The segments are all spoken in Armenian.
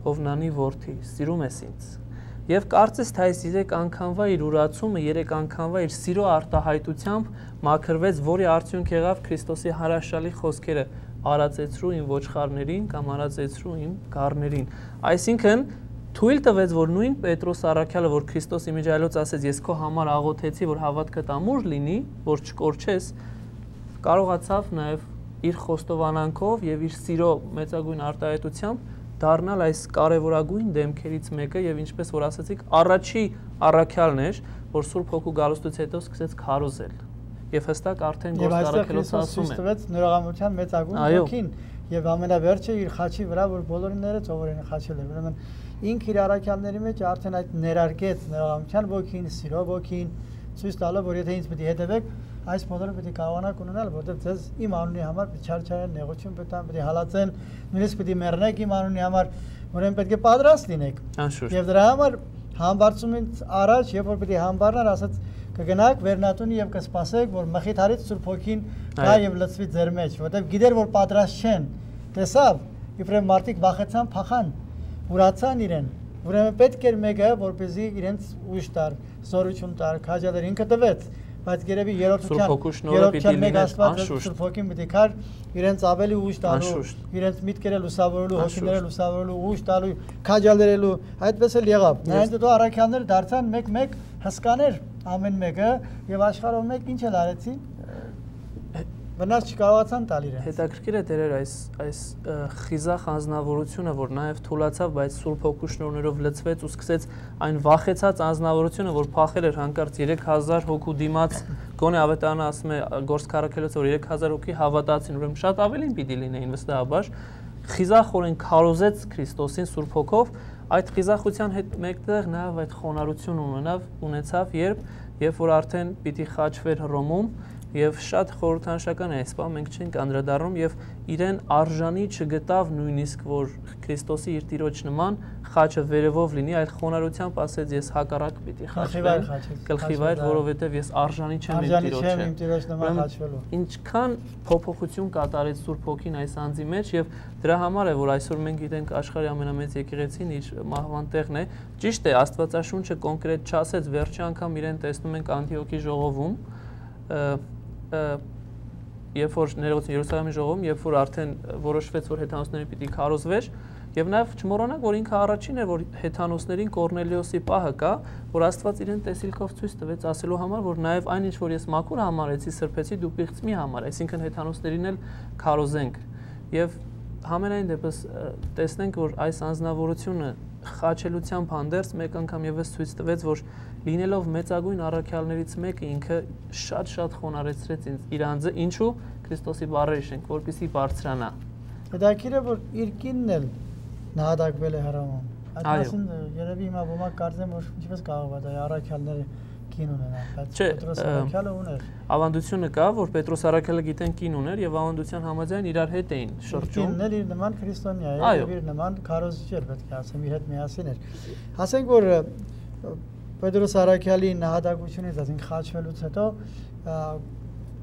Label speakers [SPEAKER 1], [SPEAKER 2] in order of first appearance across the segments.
[SPEAKER 1] Հովնանի որդի, սիրում ես ինձ։ Եվ կարծես թե այս 3 անգամվա իր ուրացումը, 3 անգամվա իր սիրո արտահայտությամբ մաքրվեց, որի արդյունք եղավ Քրիստոսի հրաշալի խոսքերը. արածեցրու իմ ոչխարներին կամ արածեցրու իմ գառներին։ Այսինքն թույլ տվեց, որ նույն Պետրոս առաքյալը, որ Քրիստոս իմիջայլոց ասեց, ես քո համար աղոթեցի, որ հավատքդ ամուր լինի, որ չկորչես, կարողացավ նաև իր խոստովանանքով եւ իր սիրո մեծագույն արտահայտությամբ դառնալ այս կարևորագույն դեմքերից մեկը եւ ինչպես որ ասացիք, առաջի առաքյալն էր, որ Սուրբ Հոգու գալուստուց հետո սկսեց քարոզել։ Եվ հստակ արդեն Գործ առաքելոց ասում է.
[SPEAKER 2] Տվեց նորամության մեծագույն ոգին եւ ամենավերջը իր խաչի վրա, որ բոլորինները ծովորեն խաչել էր։ Ուրեմն ինք իր առաքյալների մեջ արդեն այդ ներարկեց նորամության ոգին, սիրո ոգին, ցույց տալով, որ եթե ինձ պետք է հետևեք, այս բոլորը պետք է կարողանաք ունենալ, որովհետեւ ձեզ իմ անունի համար պետք է չարչարեն, նեղություն պետք է հալածեն, նույնիսկ պետք է մեռնեք իմ անունի համար, ուրեմն պետք է պատրաստ լինեք։ Եվ դրա համար համբարձումից առաջ, երբ որ պետք է համբարնար, ասած կգնաք Վերնատունի եւ կսպասեք, որ մխիթարից Սուրբ Հոգին գա եւ լցվի ձեր մեջ, որովհետեւ գիտեր, որ պատրաստ չեն։ Տեսավ, իբրև մարդիկ վախեցան, փախան, ուրացան իրեն։ Ուրեմն պետք էր մեկը, որպեսզի իրենց ուժ տար, զորություն տար, քաջալեր ինքը տվեց, բայց երևի երրորդության մեկ Աստված Սուրբ Հոգին պետք է կար իրենց ավելի ուժ տալու, իրենց միտքերը լուսավորելու, հոգիները լուսավորելու, ուժ տալու, քաջալերելու, այդպես էլ եղավ։ Նրանց հետո առաքյալները դարձան մեկ-մեկ հսկաներ ամեն մեկը եւ աշխարհով մեկ ինչ էլ արեցին, վնաս չկարողացան տալ իրենց։
[SPEAKER 1] Հետաքրքիր է դերեր այս խիզախ անձնավորությունը, որ նաև թուլացավ, բայց Սուրբ Հոգու շնորհներով լցվեց ու սկսեց այն վախեցած անձնավորությունը, որ փախել էր հանկարծ 3000 հոգու դիմաց, գոնե ավետարանը ասում է Գործ առաքելոց, որ 3000 հոգի հավատացին, ուրեմն շատ ավելին պիտի լինեին վստահաբար, խիզախորեն քարոզեց Քրիստոսին Սուրբ Հոգով, այդ խիզախության հետ մեկտեղ նաև այդ խոնարհությունը ունեցավ, երբ որ արդեն պիտի խաչվեր Հռոմում եւ շատ խորհրդանշական է այս բանը, մենք չենք անդրադառնում եւ իրեն արժանի չգտավ նույնիսկ որ Քրիստոսի իր տիրոջ նման խաչը վերևով լինի, այլ խոնարհությամբ ասեց ես հակառակ պիտի խաչվեմ, գլխիվայր, որովհետեւ ես արժանի չեմ իմ տիրոջ
[SPEAKER 2] նման խաչվելու։
[SPEAKER 1] Ինչքան փոփոխություն կատարեց Սուրբ Հոգին այս անձի մեջ եւ դրա համար է որ այսօր մենք գիտենք աշխարհի ամենամեծ եկեղեցին իր մահվան տեղն է։ Ճիշտ է, Աստվածաշունչը կոնկրետ չասեց, վերջի անգամ իրեն տեսնում ենք Անտիոքի ժողովում, երբ որ ներողություն Երուսաղեմի ժողովում, երբ որ արդեն որոշվեց, որ հեթանոսներին պիտի քարոզվեր, եւ նաեւ չմոռանանք, որ ինքը առաջին է, որ հեթանոսներին Կորնելիոսի պահը կա, որ Աստված իրեն տեսիլքով ցույց տվեց ասելու համար, որ նաեւ այն ինչ որ ես մաքուր համարեցի, սրբեցի, դու պիղծ մի համար, այսինքն հեթանոսներին էլ քարոզենք։ Եվ համենայն դեպս տեսնենք, որ այս անձնավորությունը խաչելությամբ հանդերձ մեկ անգամ եւս ցույց տվեց, որ լինելով մեծագույն առաքյալներից մեկը ինքը շատ խոնարհեցրեց իր անձը, ինչու Քրիստոսի բառերը շենք, որպեսզի բարձրանա։
[SPEAKER 2] Հետաքրքիր է, որ իր կինն էլ նահատակվել է Հռոմում։ Այդ մասին երևի հիմա ոմանք կարծեն, որ ինչպես կարող է դա առաքյալները կին ունենան, բայց Պետրոս առաքյալը ուներ։
[SPEAKER 1] Ավանդությունը կա, որ Պետրոս առաքյալը գիտեն կին ուներ եւ ավանդության համաձայն իրար հետ էին շրջում։
[SPEAKER 2] Կինն էլ իր նման քրիստոնյա է եւ իր նման քարոզիչ էր, պետք է ասեմ, իր հետ միասին էր։ Ասենք որ Պետրոս առաքյալի նահատակությունից, այսինքն խաչվելուց հետո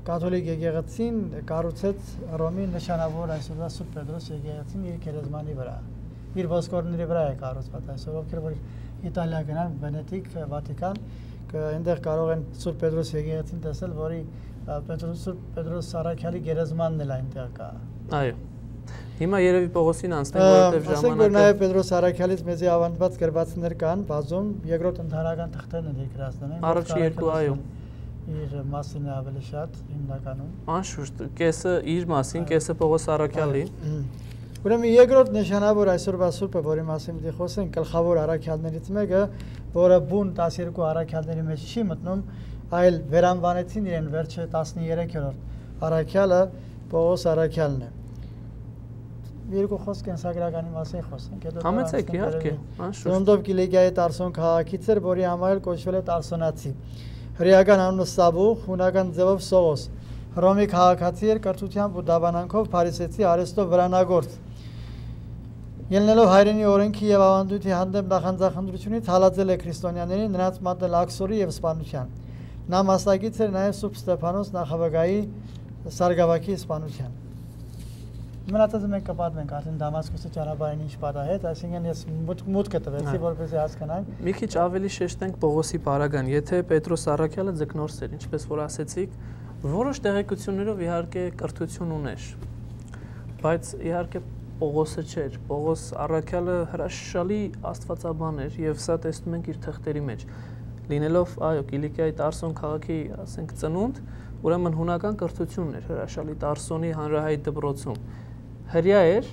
[SPEAKER 2] կաթոլիկ եկեղեցին կառուցեց Հռոմի նշանավոր այսօրվա Սուրբ Պետրոս եկեղեցին իր գերեզմանի վրա։ Իր ոսկորների վրա է կառուցված այսօր, ովքեր որ Իտալիա գնան, Վենետիկ, Վատիկան, այնտեղ կարող են Սուրբ Պետրոս եկեղեցին տեսնել, որի Սուրբ Պետրոս առաքյալի գերեզմանն էլ այնտեղ կա։
[SPEAKER 1] Այո։ Հիմա երևի Պողոսին անցնենք, որովհետև ժամանակը։
[SPEAKER 2] Ասենք որ նաև Պետրոս առաքյալից մեծի ավանդված գրվածքներ կան, բազում, երկրորդ ընդհանրական թղթերն են գրածները։
[SPEAKER 1] Առաջի երկու, այո։
[SPEAKER 2] Իր մասին է ավելի շատ հիմնականում։
[SPEAKER 1] Անշուշտ, կեսը իր մասին, կեսը Պողոս առաքյալի։
[SPEAKER 2] Ուրեմն երկրորդ նշանավոր այսօրվա Սուրբը, որի մասին պիտի խոսենք, գլխավոր առաքյալներից մեկը, որը բուն 12 առաքյալների մեջ չի մտնում, այլ վերանվանեցին իրեն վերջը 13-րդ առաքյալը Պողոս առաքյալն է։ Երկու խոսք կենսագրականի մասին խոսենք, հետո
[SPEAKER 1] համեցեք իհարկե, անշուշտ։
[SPEAKER 2] Ծննդով Կիլիկիայի Տարսոն քաղաքից էր, որի համար կոչվել է Տարսոնացի։ Հրեական անունը Սավուխ, հունական ձևով Սողոս։ Հռոմի քաղաքացի էր, կրթությամբ ու դավանանքով փարիսեցի արեստո վրանագործ։ Ելնելով հայրենի օրենքի եւ ավանդույթի հանդեպ նախանձախնդրությունից հալածել է քրիստոնյաներին, նրանց մատնել աքսորի եւ սպանության։ Նա մասնակից էր նաեւ Սուրբ Ստեփանոս նախավագայի Սարգսակի սպանության։ Մնացածը մենք կպատմենք արդեն Դամասկոսի ճանապարհին ինչ պատահեց, այսինքն ես մուտքը տվեցի, որպեսզի հասկանանք։
[SPEAKER 1] Մի քիչ ավելի շեշտենք Պողոսի պարագան, եթե Պետրոս Առաքյալը ձկնորս էր, ինչպես որ ասեցիք, որոշ տեղեկություններով իհարկե կրթություն ուներ, բայց իհարկե Պողոսը չէր, Պողոս Առաքյալը հրաշալի աստվածաբան էր եւ սա տեսնում ենք իր թղթերի մեջ։ Լինելով, այո, Կիլիկիայի Տարսոն քաղաքի, ասենք, ծնունդ, ուրեմն հունական կրթությունն էր հրաշալի Տարսոնի հանրահայտ դպրոցում։ Հրյա էր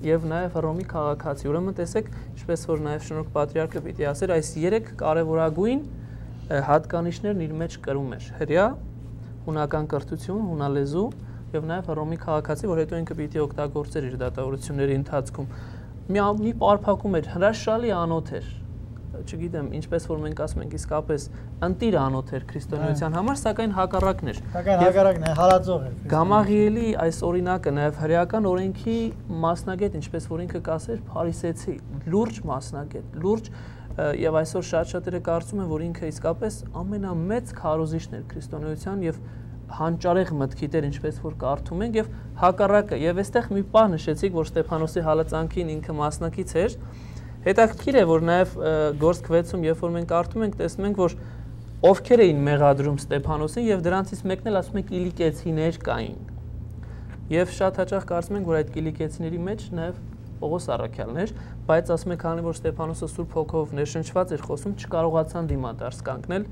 [SPEAKER 1] եւ նաեւ Հռոմի քաղաքացի։ Ուրեմն տեսեք, ինչպես որ նաեւ Շնորհք Պատրիարքը պիտի ասեր, այս 3 կարևորագույն հատկանիշներն իր մեջ կրում էր։ Հրյա, հունական կրթություն, հունալեզու եւ նաեւ Հռոմի քաղաքացի, որ հետո ինքը պիտի օգտագործեր իր դատավորությունների ընթացքում։ Մի պարփակում էր, հրաշալի անոթ էր։ Չգիտեմ, ինչպես որ մենք ասում ենք, իսկապես ընտիր անոթ էր քրիստոնեության համար, սակայն հակառակն էր։
[SPEAKER 2] Սակայն հակառակն է, հալածող էր։
[SPEAKER 1] Գամաղիելի այս օրինակը նաեւ հրեական օրենքի մասնագետ, ինչպես որ ինքը կասեր, փարիսեցի, լուրջ մասնագետ, լուրջ եւ այսօր շատ-շատերը կարծում են, որ ինքը իսկապես ամենամեծ քարոզիչն էր քրիստոնեության եւ հանճարեղ մտքի դեր, ինչպես որ կարդում ենք, եւ հակառակը, եւ այստեղ մի բան նշեցիք, որ Ստեփանոսի հալածանքին ինքը մասնակից էր։ Հետաքրքիր է, որ նաեւ Գործք 6-ում, երբ որ մենք կարդում ենք, տեսնում ենք, որ ովքեր էին մեղադրում Ստեփանոսին, եւ դրանցից մեկն էլ ասում է կիլիկեցիներ կային։ Եվ շատ հաճախ կարծում ենք, որ այդ կիլիկեցիների մեջ նաեւ Պողոս Առաքյալն էր, բայց ասում եք, քանի որ Ստեփանոսը Սուրբ Հոգով ներշնչված էր խոսում, չկարողացան դիմադարձ կանգնել։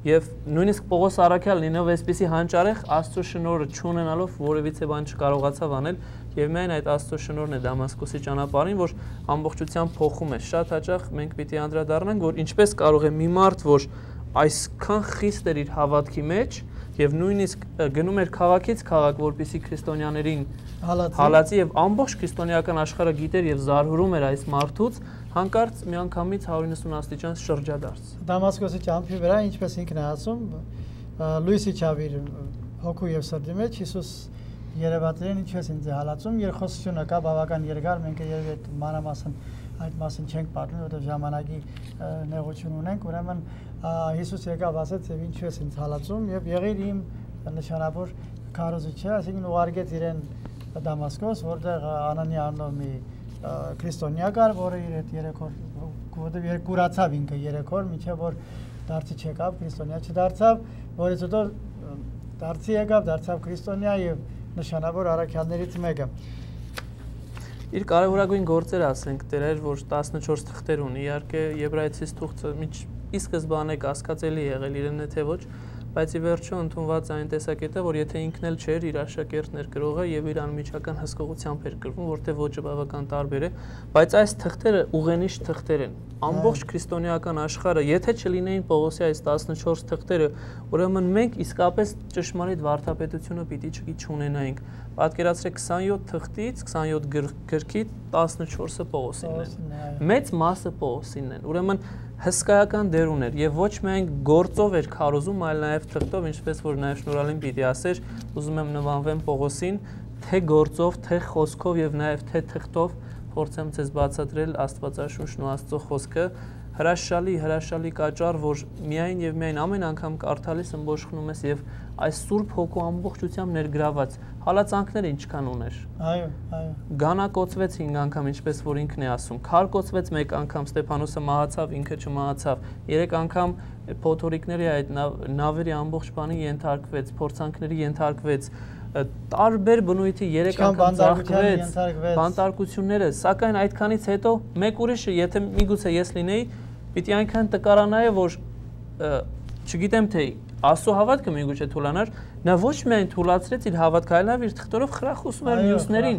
[SPEAKER 1] Եվ նույնիսկ Պողոս Առաքյալն լինելով այսպիսի հանճարեղ Աստծո շնորհը չունենալով որևիցե բան չկարողացավ անել եւ միայն այդ Աստծո շնորհն է Դամասկոսի ճանապարհին, որ ամբողջությամբ փոխում է։ Շատ հաճախ մենք պիտի անդրադառնանք, որ ինչպես կարող է մի մարդ, որ այսքան խիստ էր իր հավատքի մեջ եւ նույնիսկ գնում էր քաղաքից քաղաք, որպեսզի քրիստոնյաներին հալածի եւ ամբողջ քրիստոնեական աշխարհը գիտեր եւ զարհուրում էր այս մարդուց, հանկարծ միանգամից 190 աստիճան շրջադարձ։
[SPEAKER 2] Դամասկոսի ճամփի վրա, ինչպես ինքն է ասում, լույսի չավիր հոգու եւ սրտի մեջ Հիսուս երևատրեն ինչպես ինձ է հալածում, երկխոսությունը կա բավական երկար, մենք երևի այդ մանրամասն այդ մասին չենք պատմում, որովհետեւ ժամանակի նեղություն ունենք, ուրեմն Հիսուս եկավ ասեց եւ ինչպես ինձ հալածում եւ եղիր իմ նշանավոր քարոզիչը, այսինքն ուղարկեց իրեն Դամասկոս, որտեղ Անանիա անունով մի քրիստոնյա կար, որը իր հետ 3 օր, որտեղ կուրացավ ինքը 3 օր, մինչև որ դարձի չեկավ, քրիստոնյա չդարձավ, որից հետո դարձի եկավ, դարձավ քրիստոնյա եւ նշանավոր առաքյալներից մեկը։
[SPEAKER 1] Իր կարևորագույն գործերը ասենք դերեր, որ 14 թղթեր ունի, իհարկե Եբրայեցիս թուղթը ի սկզբանե կասկածելի եղել իրենը թե ոչ, բայց ի վերջո ընդունված այն տեսակետը, որ եթե ինքն էլ չէր իր աշակերտն էր գրողը եւ իր անմիջական հսկողությամբ էր գրվում, որտեղ ոճը բավական տարբեր է, բայց այս թղթերը ուղենիշ թղթեր են։ Ամբողջ քրիստոնեական աշխարհը, եթե չլինեին Պողոսի այս 14 թղթերը, ուրեմն մենք իսկապես ճշմարիտ վարդապետությունը պիտի չունենայինք։ Պատկերացրեք 27 թղթից 27 գրքի 14-ը Պողոսինն են։ Մեծ մասը Պողոսինն են։ Ուրեմն հսկայական դեր ուներ եւ ոչ միայն գործով էր քարոզում, այլ նաեւ թղթով, ինչպես որ նաեւ շնորհալին պիտի ասեր, ուզում եմ նմանվեմ Պողոսին, թե գործով, թե խոսքով եւ նաեւ թե թղթով փորձեմ ձեզ բացատրել Աստվածաշունչն ու Աստծո խոսքը, հրաշալի կաճառ, որ միայն եւ միայն ամեն անգամ կարդալիս ըմբոշխնում ես եւ այս Սուրբ Հոգու ամբողջությամբ ներգրաված հալածանքները ինչքան ուներ։
[SPEAKER 2] Այո։
[SPEAKER 1] Գանակոծվեց 5 անգամ, ինչպես որ ինքն է ասում։ Քարկոծվեց 1 անգամ, Ստեփանոսը մահացավ, ինքը չմահացավ։ 3 անգամ փոթորիկների այդ նավերի ամբողջ բանի ենթարկվեց, փորձանքների ենթարկվեց։ Տարբեր բնույթի 3 անգամ ծաղկվեց, բանտարկությունները, սակայն այդքանից հետո մեկ ուրիշը, եթե միգուցե ես լինեի, պիտի այնքան տկարանայի, որ չգիտեմ թե Աստծո հավատքը միգուցե թուլանար, նա ոչ միայն թուլացրեց իր հավատքը, այլ նաև իր թղթերով խրախուսում էր մյուսներին։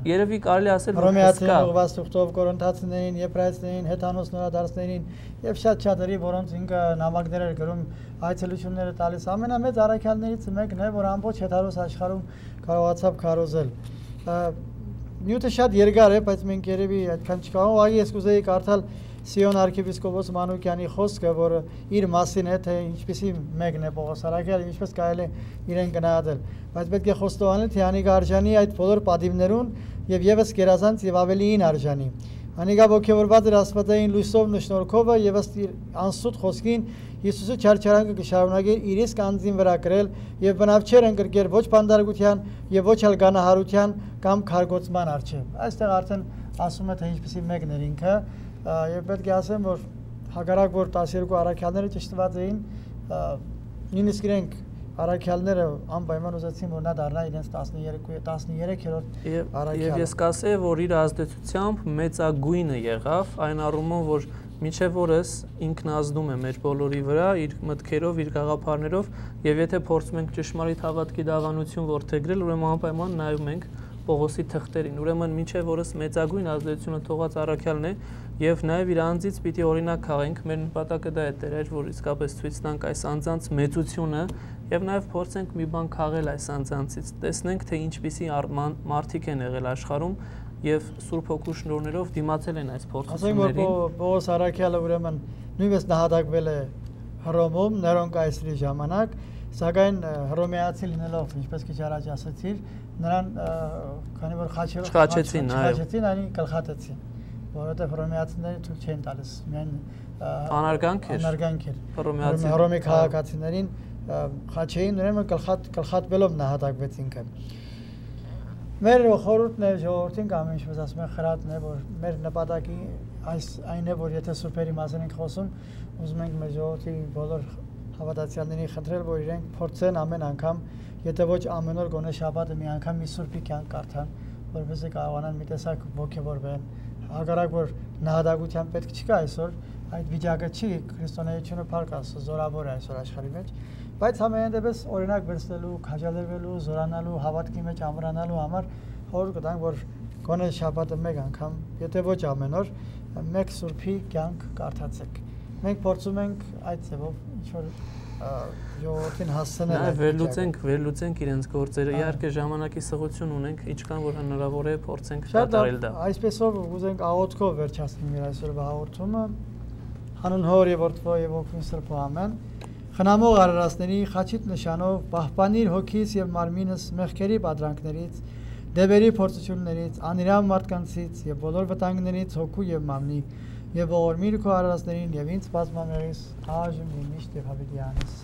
[SPEAKER 1] Երևի կարելի ասել, որ
[SPEAKER 2] հսկա ուղղված թղթով կորինթացիներին, եբրայեցիներին, հեթանոս նորադարձներին եւ շատ-շատերի, որոնց ինքը նամակներ էր գրում, այցելությունները տալիս, ամենամեծ առաքյալներից մեկն է, որ ամբողջ հեթանոս աշխարհում կարողացավ քարոզել։ Նյութը շատ երկար է, բայց մենք երևի այդքան չկարողանանք, ուղղակի ես կուզեի կարդալ Սիոն arczepiskopos Մանուկյանի խոսքը, որը իր մասին է, թե ինչպեսի մեկն է Պողոս Առաքյալը, ինչպես կարելի իրեն գնահատել, բայց պետք է խոստովանել, թե անիկա արժանի այդ բոլոր պատիվներուն եւ եւս գերազանց եւ ավելիին արժանի, Անիկա ոգևորված էր աստվածային լույսով նշնորհքով եւ ըստ անսուտ խոսքին Հիսուսը չարչարանքը կշարունակեր իր իսկ անձին վրա կրել եւ բնավ չեր ընկրկեր ոչ բանդարգության եւ ոչ էլ գանահարության կամ քարգոցման արժեվ։ Այստեղ արդեն ասում է թե ինչպեսի մեկն էր ինքը եւ պետք է ասեմ որ հակառակ որ 12 առաքյալները ճշտված էին նույնիսկ իրենք առաքյալները անպայման ուզեցին որ նա դառնա իրենց 13-րդ առաքյալ։
[SPEAKER 1] Եվ ես կասեի որ իր ազդեցությամբ մեծագույնը եղավ այն առումով որ մինչև օրս ինքն ազդում է մեր բոլորի վրա իր մտքերով, իր գաղափարներով եւ եթե փորձում ենք ճշմարիտ հավատքի դավանություն որդեգրել, ուրեմն անպայման նայում ենք Պողոսի թղթերին։ Ուրեմն մինչև օրս մեծագույն ազդեցությունը թողած առաքյալն է եւ նաեւ իր անձից պիտի օրինակ քաղենք։ Մեր նպատակը դա է Տեր, որ իսկապես ցույց տանք այս անձանց մեծությունը եւ նաեւ փորձենք մի բան քաղել այս անձանցից։ Տեսնենք թե ինչպիսի մարդիկ են եղել աշխարհում եւ Սուրբ Հոգու շնորհներով դիմացել են այս փորձություններին։
[SPEAKER 2] Ասենք որ Պողոս առաքյալը ուրեմն նույնպես նահատակվել է Հռոմում Ներոն կայսրի ժամանակ, սակայն հռոմեացի լինելով, ինչպես քիչ առաջ ասացիր, նրան քանի որ խաչեցին, այն գլխատեցին, որովհետեւ հռոմեացիները թույլ չեն տալիս, միայն անարգանք էր։ Հռոմի քաղաքացիներին խաչեին, ուրեմն գլխատվելով նահատակվեց ինքը։ Մեր խորհուրդն է ժողովրդին կամ ինչպես ասում են խրատն է որ մեր նպատակի այն է որ եթե սուրբերի մասին ենք խոսում ուզում ենք մեր ժողովրդի բոլոր հավատացյալներին խնդրել որ իրենք փորձեն ամեն անգամ եթե ոչ ամեն օր գոնե շաբաթը մի անգամ մի սուրբի կյանք կարդան որովհետեւ կարողանան մի տեսակ ոգևորվեն հակառակ որ նահատակության պետք չկա այսօր այդ վիճակը չի քրիստոնեությունը փառք Աստծո զորավոր է այսօր աշխարհի մեջ բայց համենայն դեպս օրինակ վերցնելու, քաջալերվելու, զորանալու, հավատքի մեջ ամրանալու համար խորհուրդ կտանք, որ գոնե շաբաթը մեկ անգամ, եթե ոչ ամեն օր, մեկ սուրբի կյանք կարդացեք։ Մենք փորձում ենք այդ ձևով ինչ-որ ժողովրդին հասցնել։
[SPEAKER 1] Վերլուծենք իրենց գործերը, իհարկե ժամանակի սղություն ունենք, ինչքան որ հնարավոր է փորձենք կատարել դա։
[SPEAKER 2] Այսպեսով ուզենք աղոթքով վերջացնել այսօրվա հաղորդումը։ Հանուն Հոր եւ Որդու եւ Ոգու Սրբո ամեն։ Խնամող արարածների խաչիտ նշանով պահպանիր հոգիս եւ մարմինս մեղքերի պատրանքներից, դեպերի փորձություններից, անիրավ մարդկանցից եւ բոլոր վտանգներից հոգու եւ մարմնի եւ ողորմիր քո արարածներին եւ ինձ բազմամերես այժմ եւ միշտ եւ հավիտյանս